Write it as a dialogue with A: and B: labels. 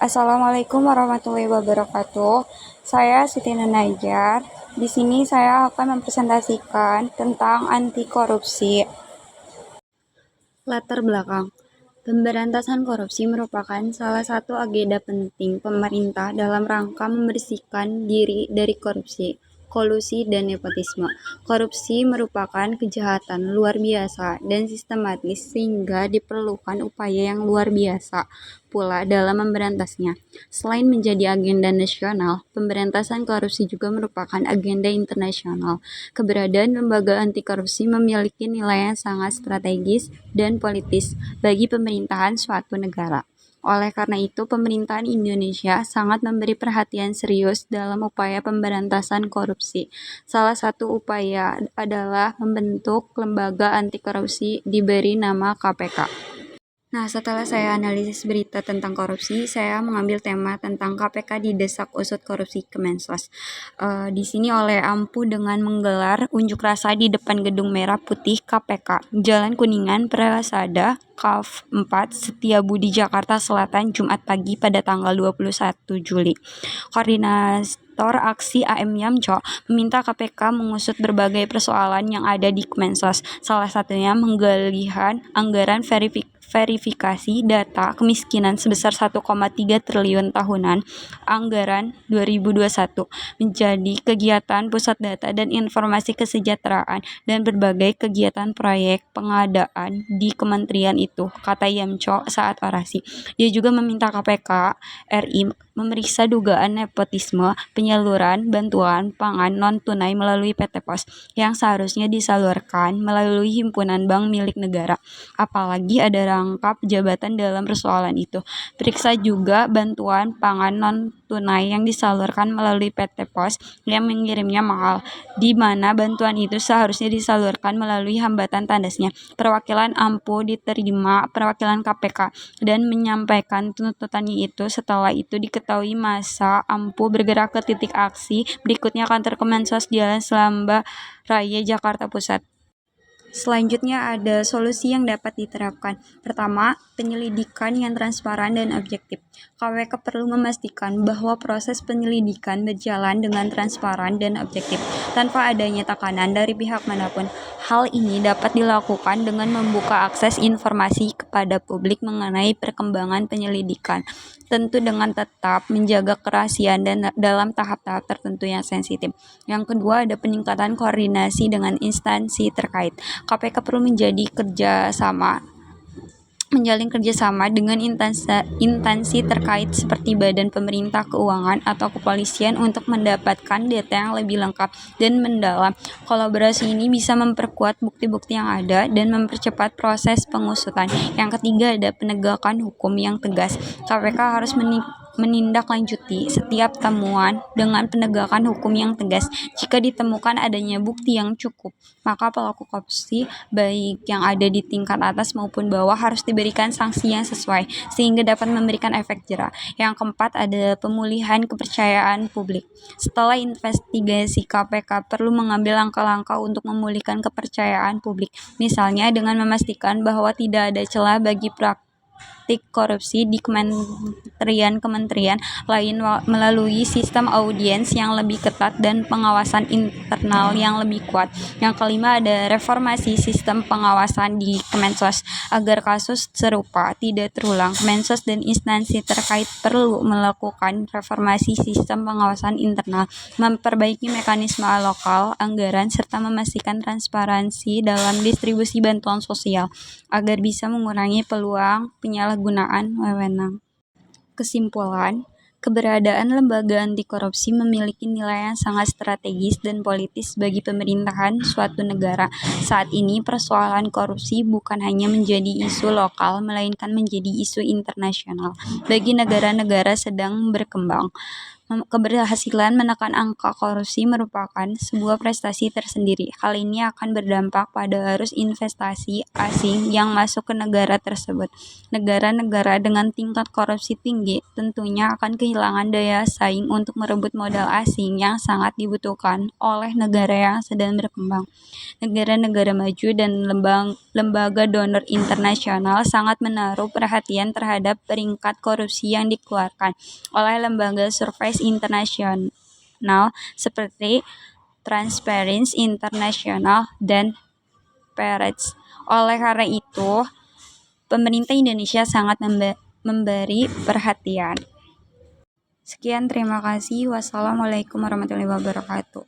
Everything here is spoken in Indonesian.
A: Assalamualaikum warahmatullahi wabarakatuh. Saya Siti Najar. Di sini saya akan mempresentasikan tentang anti korupsi. Latar belakang. Pemberantasan korupsi merupakan salah satu agenda penting pemerintah dalam rangka membersihkan diri dari korupsi, kolusi, dan nepotisme. Korupsi merupakan kejahatan luar biasa dan sistematis sehingga diperlukan upaya yang luar biasa pula dalam memberantasnya. Selain menjadi agenda nasional, pemberantasan korupsi juga merupakan agenda internasional. Keberadaan lembaga anti korupsi memiliki nilai yang sangat strategis dan politis bagi pemerintahan suatu negara. Oleh karena itu, pemerintahan Indonesia sangat memberi perhatian serius dalam upaya pemberantasan korupsi. Salah satu upaya adalah membentuk lembaga anti korupsi diberi nama KPK. Nah, setelah saya analisis berita tentang korupsi, saya mengambil tema tentang KPK didesak usut korupsi Kemensos. Di sini oleh Ampu dengan menggelar unjuk rasa di depan Gedung Merah Putih KPK, Jalan Kuningan, Prasada, Kaf 4, Setiabudi, Jakarta Selatan, Jumat pagi pada tanggal 21 Juli. Koordinator aksi AM Yamco meminta KPK mengusut berbagai persoalan yang ada di Kemensos, salah satunya menggalihan anggaran verifikasi data kemiskinan sebesar 1,3 triliun tahunan anggaran 2021 menjadi kegiatan pusat data dan informasi kesejahteraan dan berbagai kegiatan proyek pengadaan di kementerian itu, kata Yamco saat orasi. Dia juga meminta KPK RI memeriksa dugaan nepotisme penyaluran bantuan pangan non-tunai melalui PT Pos yang seharusnya disalurkan melalui himpunan bank milik negara. Apalagi ada rangkap jabatan dalam persoalan itu. Periksa juga bantuan pangan non-tunai yang disalurkan melalui PT Pos yang mengirimnya mahal, di mana bantuan itu seharusnya disalurkan melalui hambatan tandasnya. Perwakilan Ampu diterima perwakilan KPK dan menyampaikan tuntutannya itu. Setelah itu diketahui masa Ampu bergerak ke titik aksi berikutnya kantor Kemensos Jalan Selamba Raya, Jakarta Pusat. Selanjutnya ada solusi yang dapat diterapkan. Pertama, penyelidikan yang transparan dan objektif. KPK perlu memastikan bahwa proses penyelidikan berjalan dengan transparan dan objektif, tanpa adanya tekanan dari pihak manapun. Hal ini dapat dilakukan dengan membuka akses informasi kepada publik mengenai perkembangan penyelidikan, tentu dengan tetap menjaga kerahasiaan dan dalam tahap-tahap tertentu yang sensitif. Yang kedua, ada peningkatan koordinasi dengan instansi terkait. KPK perlu menjalin kerjasama dengan instansi terkait seperti Badan Pemerintah Keuangan atau Kepolisian untuk mendapatkan data yang lebih lengkap dan mendalam. Kolaborasi ini bisa memperkuat bukti-bukti yang ada dan mempercepat proses pengusutan. Yang ketiga, ada penegakan hukum yang tegas. KPK harus menindaklanjuti setiap temuan dengan penegakan hukum yang tegas. Jika ditemukan adanya bukti yang cukup, maka pelaku korupsi baik yang ada di tingkat atas maupun bawah harus diberikan sanksi yang sesuai sehingga dapat memberikan efek jera. Yang keempat, ada pemulihan kepercayaan publik. Setelah investigasi, KPK perlu mengambil langkah-langkah untuk memulihkan kepercayaan publik, misalnya dengan memastikan bahwa tidak ada celah bagi praktik korupsi di kementerian lain melalui sistem audiens yang lebih ketat dan pengawasan internal yang lebih kuat. Yang kelima, ada reformasi sistem pengawasan di Kemensos agar kasus serupa tidak terulang. Kemensos dan instansi terkait perlu melakukan reformasi sistem pengawasan internal, memperbaiki mekanisme alokal anggaran serta memastikan transparansi dalam distribusi bantuan sosial agar bisa mengurangi peluang penyalahgunaan wewenang. Kesimpulan, keberadaan lembaga anti korupsi memiliki nilai yang sangat strategis dan politis bagi pemerintahan suatu negara. Saat ini, persoalan korupsi bukan hanya menjadi isu lokal, melainkan menjadi isu internasional bagi negara-negara sedang berkembang. Keberhasilan menekan angka korupsi merupakan sebuah prestasi tersendiri. Hal ini akan berdampak pada arus investasi asing yang masuk ke negara tersebut. Negara-negara dengan tingkat korupsi tinggi tentunya akan kehilangan daya saing untuk merebut modal asing yang sangat dibutuhkan oleh negara yang sedang berkembang. Negara-negara maju dan lembaga donor internasional sangat menaruh perhatian terhadap peringkat korupsi yang dikeluarkan oleh lembaga survei internasional seperti Transparency International dan Peretz. Oleh karena itu, pemerintah Indonesia sangat memberi perhatian. Sekian, terima kasih. Wassalamualaikum warahmatullahi wabarakatuh.